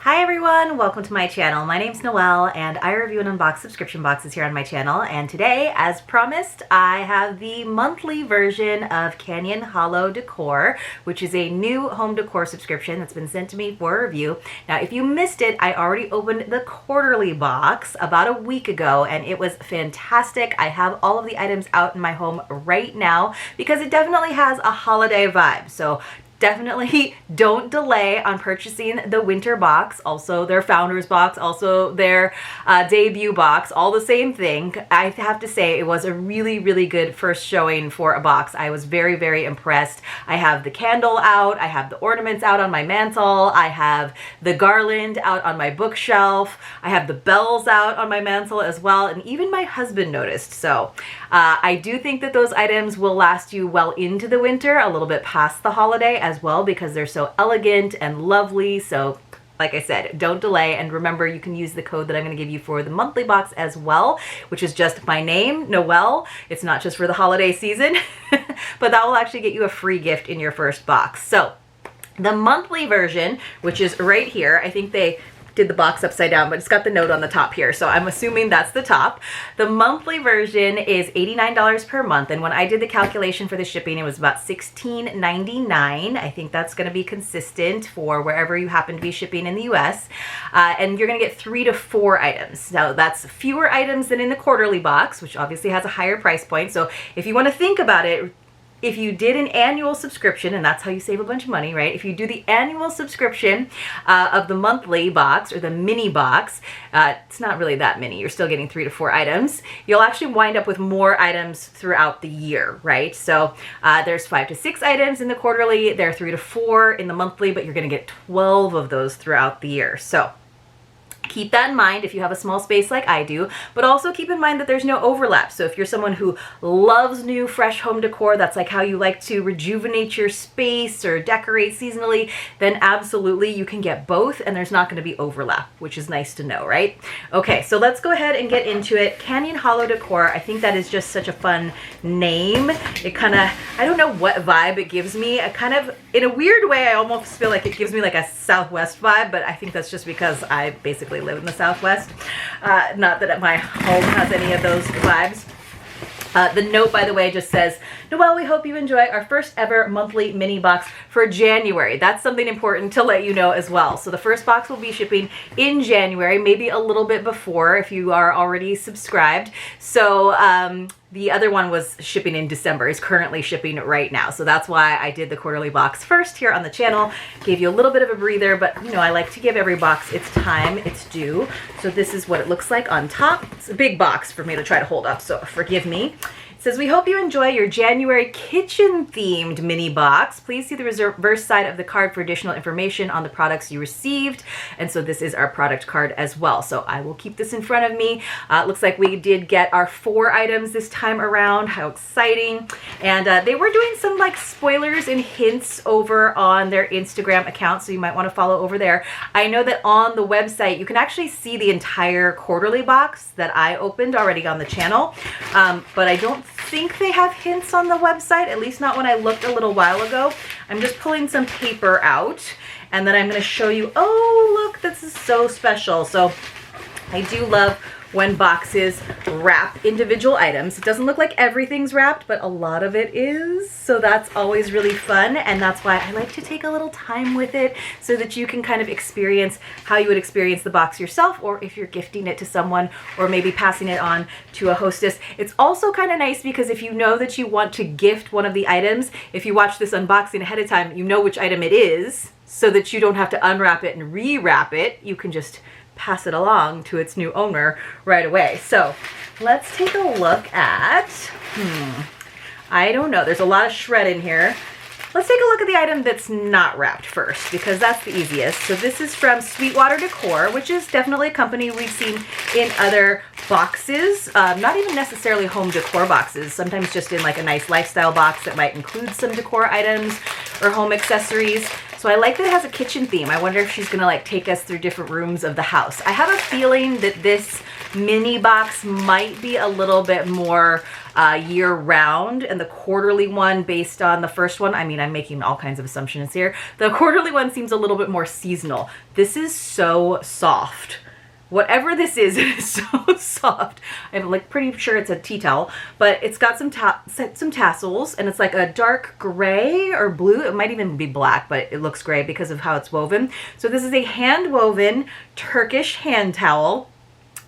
Hi everyone, welcome to my channel. My name's Noelle and I review and unbox subscription boxes here on my channel, and today, as promised, I have the monthly version of Canyon Home Decor, which is a new home decor subscription that's been sent to me for review. Now, if you missed it, I already opened the quarterly box about a week ago and it was fantastic. I have all of the items out in my home right now because it definitely has a holiday vibe. So definitely don't delay on purchasing the winter box, also their founders box, also their debut box, all the same thing. I have to say it was a really good first showing for a box. I was very impressed. I have the candle out, I have the ornaments out on my mantle, I have the garland out on my bookshelf, I have the bells out on my mantle as well, and even my husband noticed. So I do think that those items will last you well into the winter, a little bit past the holiday as well, because they're so elegant and lovely. So like I said, don't delay, and remember you can use the code that I'm going to give you for the monthly box as well, which is just my name, Noelle. It's not just for the holiday season, but that will actually get you a free gift in your first box. So the monthly version, which is right here, I think they did the box upside down, but it's got the note on the top here, so I'm assuming that's the top. The monthly version is $89 per month, and when I did the calculation for the shipping, it was about $16.99. I think that's going to be consistent for wherever you happen to be shipping in the US, and you're going to get 3 to 4 items. Now, that's fewer items than in the quarterly box, which obviously has a higher price point. So if you want to think about it, if you did an annual subscription, and that's how you save a bunch of money, right? If you do the annual subscription of the monthly box or the mini box, it's not really that many. You're still getting 3 to 4 items. You'll actually wind up with more items throughout the year, right? So there's 5 to 6 items in the quarterly, there are 3 to 4 in the monthly, but you're gonna get 12 of those throughout the year. So keep that in mind if you have a small space like I do, but also keep in mind that there's no overlap. So if you're someone who loves new fresh home decor, that's like how you like to rejuvenate your space or decorate seasonally, then absolutely you can get both and there's not going to be overlap, which is nice to know, right? Okay, so let's go ahead and get into it. Canyon Home Decor, I think that is just such a fun name. It kind of, I don't know what vibe it gives me. I kind of, in a weird way, I almost feel like it gives me like a Southwest vibe, but I think that's just because I basically live in the Southwest. Not that my home has any of those vibes. The note, by the way, just says, Noelle, we hope you enjoy our first ever monthly mini box for January. That's something important to let you know as well. So the first box will be shipping in January, maybe a little bit before if you are already subscribed. So the other one was shipping in December, is currently shipping right now. So that's why I did the quarterly box first here on the channel. Gave you a little bit of a breather, but you know, I like to give every box its time, its due. So this is what it looks like on top. It's a big box for me to try to hold up, so forgive me. It says, we hope you enjoy your January kitchen themed mini box. Please see the reverse side of the card for additional information on the products you received. And so this is our product card as well. So I will keep this in front of me. It looks like we did get our 4 items this time around. How exciting. And they were doing some like spoilers and hints over on their Instagram account, so you might want to follow over there. I know that on the website you can actually see the entire quarterly box that I opened already on the channel, but I don't think they have hints on the website, at least not when I looked a little while ago. I'm just pulling some paper out and then I'm going to show you. Oh, look, this is so special. So I do love when boxes wrap individual items. It doesn't look like everything's wrapped, but a lot of it is. So that's always really fun, and that's why I like to take a little time with it so that you can kind of experience how you would experience the box yourself, or if you're gifting it to someone or maybe passing it on to a hostess. It's also kind of nice because if you know that you want to gift one of the items, if you watch this unboxing ahead of time, you know which item it is, so that you don't have to unwrap it and rewrap it. You can just pass it along to its new owner right away. So let's take a look at, I don't know, there's a lot of shred in here. Let's take a look at the item that's not wrapped first, because that's the easiest. So this is from Sweetwater Decor, which is definitely a company we've seen in other boxes, not even necessarily home decor boxes, sometimes just in like a nice lifestyle box that might include some decor items or home accessories. So I like that it has a kitchen theme. I wonder if she's gonna like take us through different rooms of the house. I have a feeling that this mini box might be a little bit more year round, and the quarterly one based on the first one, I mean, I'm making all kinds of assumptions here. The quarterly one seems a little bit more seasonal. This is so soft. Whatever this is, it is so soft. I'm like pretty sure it's a tea towel, but it's got some tassels, and it's like a dark gray or blue. It might even be black, but it looks gray because of how it's woven. So this is a hand woven Turkish hand towel.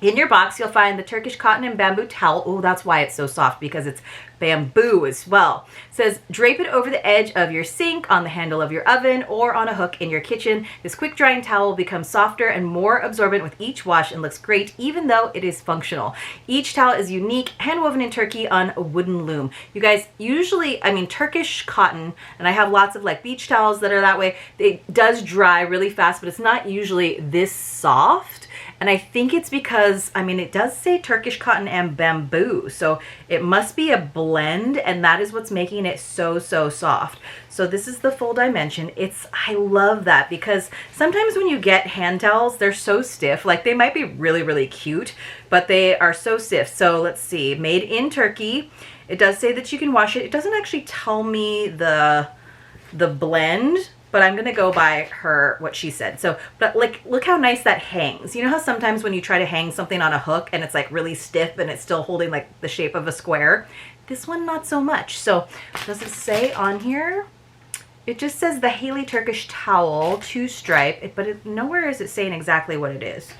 In your box, you'll find the Turkish cotton and bamboo towel. Oh, that's why it's so soft, because it's bamboo as well. It says, drape it over the edge of your sink, on the handle of your oven, or on a hook in your kitchen. This quick drying towel will become softer and more absorbent with each wash and looks great, even though it is functional. Each towel is unique, hand woven in Turkey on a wooden loom. You guys, usually, I mean, Turkish cotton, and I have lots of like beach towels that are that way. It does dry really fast, but it's not usually this soft. And I think it's because, I mean, it does say Turkish cotton and bamboo, so it must be a blend, and that is what's making it so, so soft. So this is the full dimension. I love that, because sometimes when you get hand towels, they're so stiff. Like, they might be really, really cute, but they are so stiff. So let's see, made in Turkey. It does say that you can wash it. It doesn't actually tell me the blend, but I'm gonna go by what she said. So, but like, look how nice that hangs. You know how sometimes when you try to hang something on a hook and it's like really stiff and it's still holding like the shape of a square? This one, not so much. So, does it say on here? It just says the Haley Turkish towel, 2-stripe, but nowhere is it saying exactly what it is.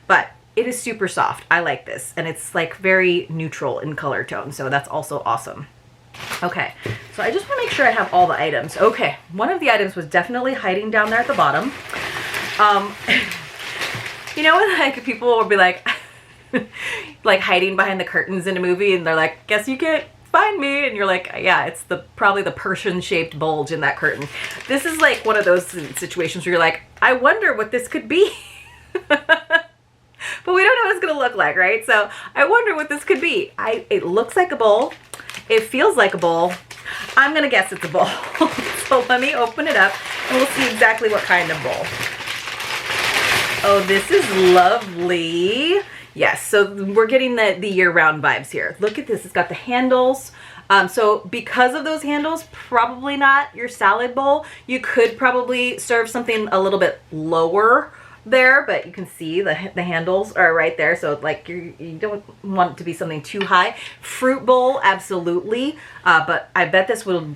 But it is super soft. I like this. And it's like very neutral in color tone. So that's also awesome. Okay, so I just want to make sure I have all the items. Okay, one of the items was definitely hiding down there at the bottom. You know when like people will be like, like hiding behind the curtains in a movie, and they're like, "Guess you can't find me," and you're like, "Yeah, it's probably the Persian-shaped bulge in that curtain." This is like one of those situations where you're like, "I wonder what this could be." But we don't know what it's gonna look like, right? So I wonder what this could be. It looks like a bowl. It feels like a bowl. I'm gonna guess it's a bowl. So let me open it up and we'll see exactly what kind of bowl. Oh, this is lovely. Yes, so we're getting the year-round vibes here. Look at this, it's got the handles. So because of those handles, probably not your salad bowl. You could probably serve something a little bit lower there, but you can see the handles are right there, so like you don't want it to be something too high. Fruit bowl, absolutely, but I bet this will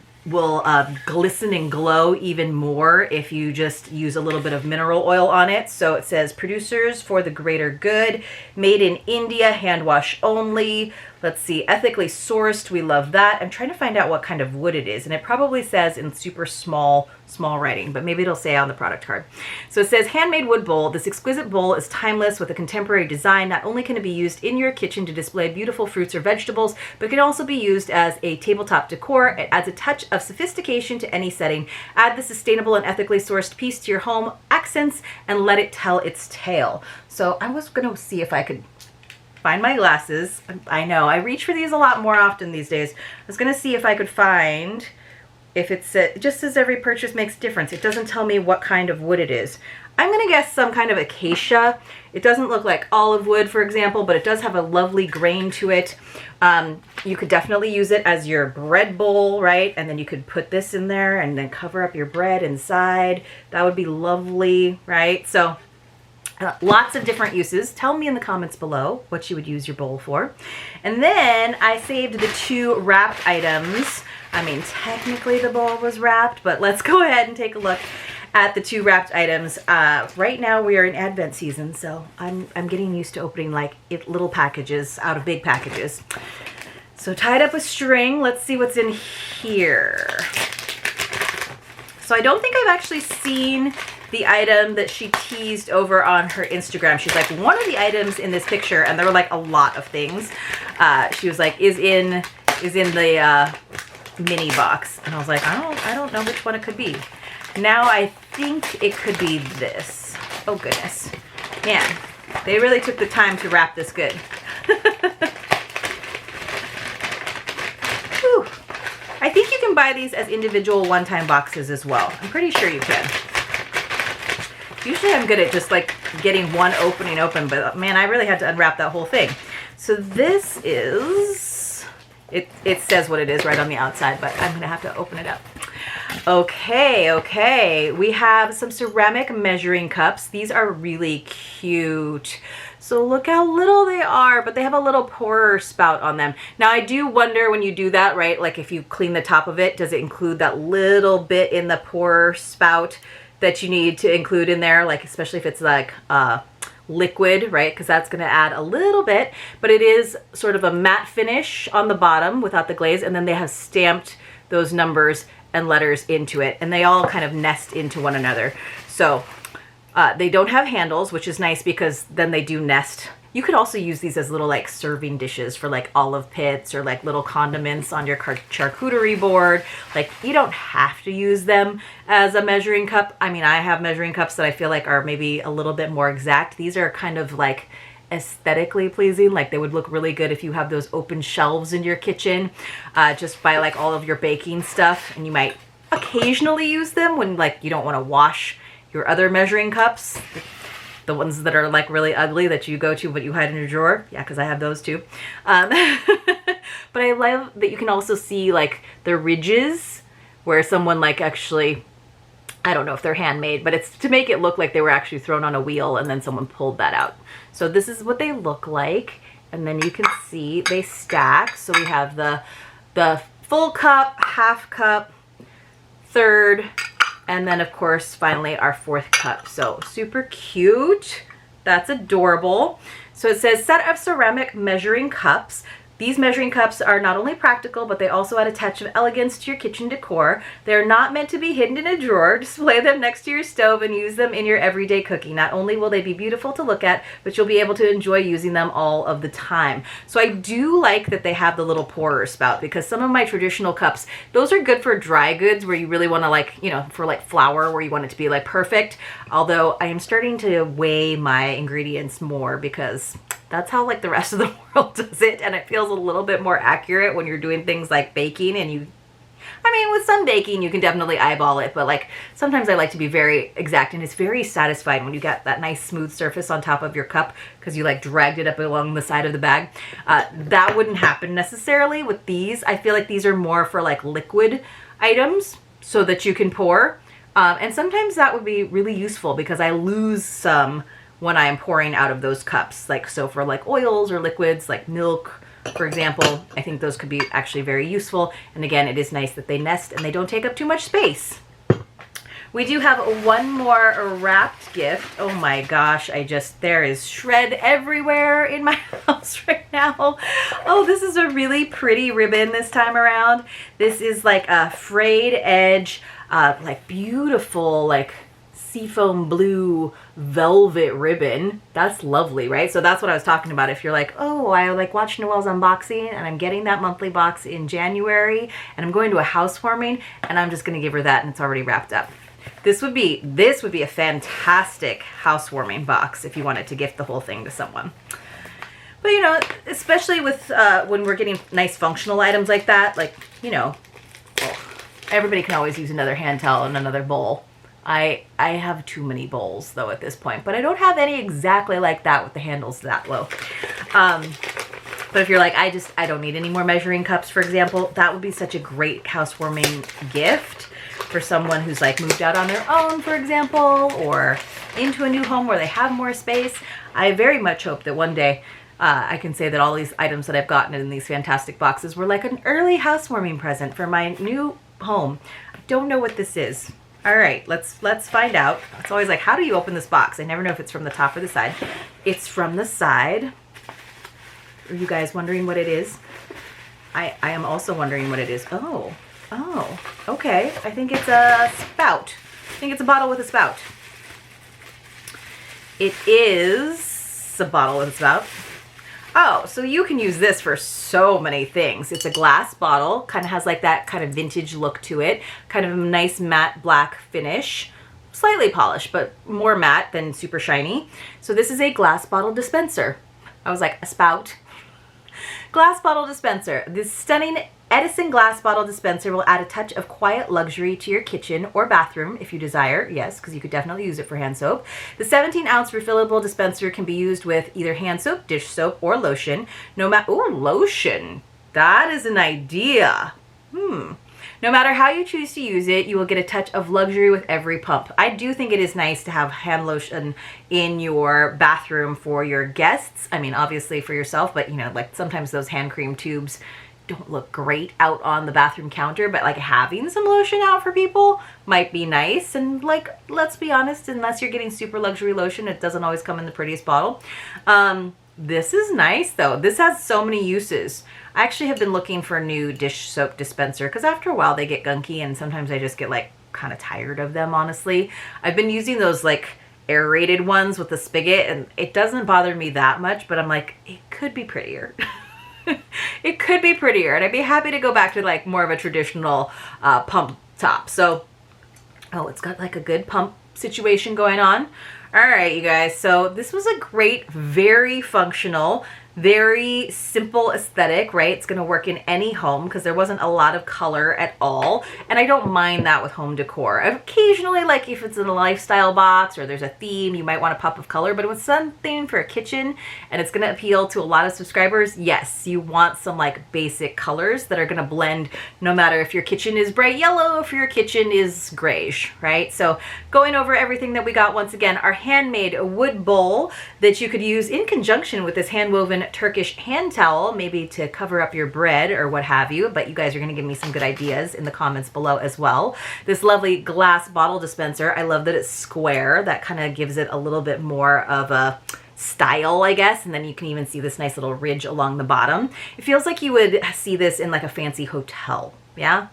glisten and glow even more if you just use a little bit of mineral oil on it. So it says producers for the greater good, made in India, hand wash only. Let's see, ethically sourced. We love that. I'm trying to find out what kind of wood it is, and it probably says in super small writing, but maybe it'll say on the product card. So it says handmade wood bowl. This exquisite bowl is timeless with a contemporary design. Not only can it be used in your kitchen to display beautiful fruits or vegetables, but it can also be used as a tabletop decor. It adds a touch of sophistication to any setting. Add the sustainable and ethically sourced piece to your home accents and let it tell its tale. So I was gonna see if I could find my glasses. I know, I reach for these a lot more often these days. I was gonna see if I could find if it just says every purchase makes a difference. It doesn't tell me what kind of wood it is. I'm gonna guess some kind of acacia. It doesn't look like olive wood, for example, but it does have a lovely grain to it. You could definitely use it as your bread bowl, right? And then you could put this in there and then cover up your bread inside. That would be lovely, right? So lots of different uses. Tell me in the comments below what you would use your bowl for. And then I saved the 2 wrapped items. I mean, technically the bowl was wrapped, but let's go ahead and take a look at the 2 wrapped items. Right now we are in Advent season, so I'm getting used to opening like little packages out of big packages. So tied up with string, let's see what's in here. So I don't think I've actually seen the item that she teased over on her Instagram. She's like, one of the items in this picture, and there were like a lot of things. She was like, is in the mini box, and I was like, I don't know which one it could be. Now I think it could be this. Oh goodness, man, they really took the time to wrap this good. Whew. I think you can buy these as individual one-time boxes as well. I'm pretty sure you can. Usually I'm good at just like getting one opening open, but man, I really had to unwrap that whole thing. So this is It says what it is right on the outside, but I'm gonna have to open it up. Okay, we have some ceramic measuring cups. These are really cute. So look how little they are, but they have a little pourer spout on them. Now I do wonder when you do that, right? Like if you clean the top of it, does it include that little bit in the pourer spout that you need to include in there? Like especially if it's like liquid, right? Because that's going to add a little bit, but it is sort of a matte finish on the bottom without the glaze, and then they have stamped those numbers and letters into it, and they all kind of nest into one another. So they don't have handles, which is nice because then they do nest. You could also use these as little like serving dishes for like olive pits or like little condiments on your charcuterie board. Like you don't have to use them as a measuring cup. I mean, I have measuring cups that I feel like are maybe a little bit more exact. These are kind of like aesthetically pleasing. Like they would look really good if you have those open shelves in your kitchen, just by like all of your baking stuff. And you might occasionally use them when like you don't want to wash your other measuring cups, the ones that are like really ugly that you go to but you hide in your drawer. Yeah, because I have those too. But I love that you can also see like the ridges where someone like actually, I don't know if they're handmade, but it's to make it look like they were actually thrown on a wheel and then someone pulled that out. So this is what they look like. And then you can see they stack. So we have the full cup, half cup, third, and then of course, finally our fourth cup. So super cute. That's adorable. So it says set of ceramic measuring cups. These measuring cups are not only practical, but they also add a touch of elegance to your kitchen decor. They're not meant to be hidden in a drawer. Display them next to your stove and use them in your everyday cooking. Not only will they be beautiful to look at, but you'll be able to enjoy using them all of the time. So I do like that they have the little pourer spout, because some of my traditional cups, those are good for dry goods where you really want to like, you know, for like flour where you want it to be like perfect. Although I am starting to weigh my ingredients more because that's how like the rest of the world does it, and it feels a little bit more accurate when you're doing things like baking. And I mean, with some baking you can definitely eyeball it, but like sometimes I like to be very exact, and it's very satisfying when you get that nice smooth surface on top of your cup because you like dragged it up along the side of the bag. That wouldn't happen necessarily with these. I feel like these are more for like liquid items so that you can pour, and sometimes that would be really useful because I lose some when I am pouring out of those cups. Like, so for like oils or liquids like milk, for example, I think those could be actually very useful. And again, it is nice that they nest and they don't take up too much space. We do have one more wrapped gift. Oh my gosh, there is shred everywhere in my house right now. Oh, this is a really pretty ribbon this time around. This is like a frayed edge, like beautiful, like seafoam blue velvet ribbon. That's lovely, right? So that's what I was talking about. If you're like, oh, I like watched Noel's unboxing and I'm getting that monthly box in January and I'm going to a housewarming and I'm just going to give her that and it's already wrapped up. This would be a fantastic housewarming box if you wanted to gift the whole thing to someone. But you know, especially with when we're getting nice functional items like that, like, you know, everybody can always use another hand towel and another bowl. I have too many bowls though at this point, but I don't have any exactly like that with the handles that low. But if you're like, I don't need any more measuring cups, for example, that would be such a great housewarming gift for someone who's like moved out on their own, for example, or into a new home where they have more space. I very much hope that one day I can say that all these items that I've gotten in these fantastic boxes were like an early housewarming present for my new home. I don't know what this is. All right, let's find out. It's always like, how do you open this box? I never know if it's from the top or the side. It's from the side. Are you guys wondering what it is? I am also wondering what it is. Oh, okay. I think it's a spout. I think it's a bottle with a spout. It is a bottle with a spout. Oh, so you can use this for so many things. It's a glass bottle, kind of has like that kind of vintage look to it, kind of a nice matte black finish, slightly polished, but more matte than super shiny. So this is a glass bottle dispenser. I was like, a spout. Glass bottle dispenser. This stunning Edison glass bottle dispenser will add a touch of quiet luxury to your kitchen or bathroom if you desire. Yes, because you could definitely use it for hand soap. The 17-ounce refillable dispenser can be used with either hand soap, dish soap, or lotion. Ooh, lotion. That is an idea. No matter how you choose to use it, you will get a touch of luxury with every pump. I do think it is nice to have hand lotion in your bathroom for your guests. I mean, obviously for yourself, but you know, like sometimes those hand cream tubes don't look great out on the bathroom counter, but like having some lotion out for people might be nice. And like, let's be honest, unless you're getting super luxury lotion, it doesn't always come in the prettiest bottle. This is nice though. This has so many uses. I actually have been looking for a new dish soap dispenser because after a while they get gunky and sometimes I just get like kind of tired of them, honestly. I've been using those like aerated ones with the spigot and it doesn't bother me that much, but I'm like, it could be prettier. It could be prettier, and I'd be happy to go back to like more of a traditional pump top. So, oh, it's got like a good pump situation going on. All right, you guys, so this was a great, very functional, very simple aesthetic, right? It's going to work in any home because there wasn't a lot of color at all. And I don't mind that with home decor. Occasionally, like if it's in a lifestyle box or there's a theme, you might want a pop of color. But with something for a kitchen and it's going to appeal to a lot of subscribers, yes, you want some like basic colors that are going to blend no matter if your kitchen is bright yellow or if your kitchen is grayish, right? So going over everything that we got, once again, our handmade wood bowl that you could use in conjunction with this hand-woven Turkish hand towel, maybe to cover up your bread or what have you, but you guys are going to give me some good ideas in the comments below as well. This lovely glass bottle dispenser, I love that it's square. That kind of gives it a little bit more of a style, I guess, and then you can even see this nice little ridge along the bottom. It feels like you would see this in like a fancy hotel. Yeah.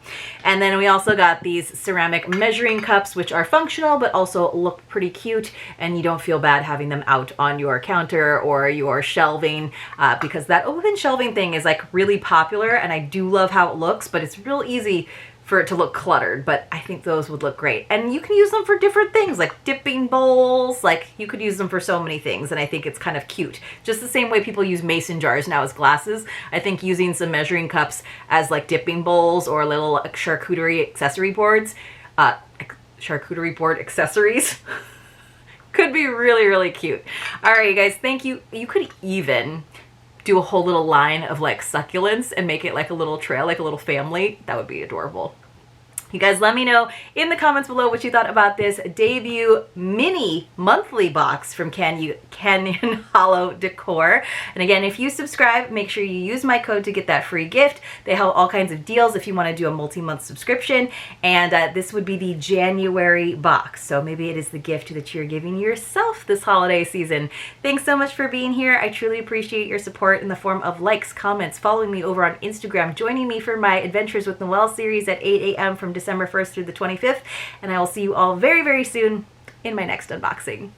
And then we also got these ceramic measuring cups, which are functional, but also look pretty cute. And you don't feel bad having them out on your counter or your shelving because that open shelving thing is like really popular. And I do love how it looks, but it's real easy for it to look cluttered, but I think those would look great. And you can use them for different things, like dipping bowls, like you could use them for so many things, and I think it's kind of cute. Just the same way people use mason jars now as glasses, I think using some measuring cups as like dipping bowls or little charcuterie accessory boards, charcuterie board accessories, could be really, really cute. All right, you guys, thank you. You could even do a whole little line of like succulents and make it like a little trail, like a little family. That would be adorable. You guys let me know in the comments below what you thought about this debut mini monthly box from Canyon Hollow Decor. And again, if you subscribe, make sure you use my code to get that free gift. They have all kinds of deals if you want to do a multi-month subscription. And this would be the January box. So maybe it is the gift that you're giving yourself this holiday season. Thanks so much for being here. I truly appreciate your support in the form of likes, comments, following me over on Instagram, joining me for my Adventures with Noel series at 8 a.m. from December 1st through the 25th, and I will see you all very, very soon in my next unboxing.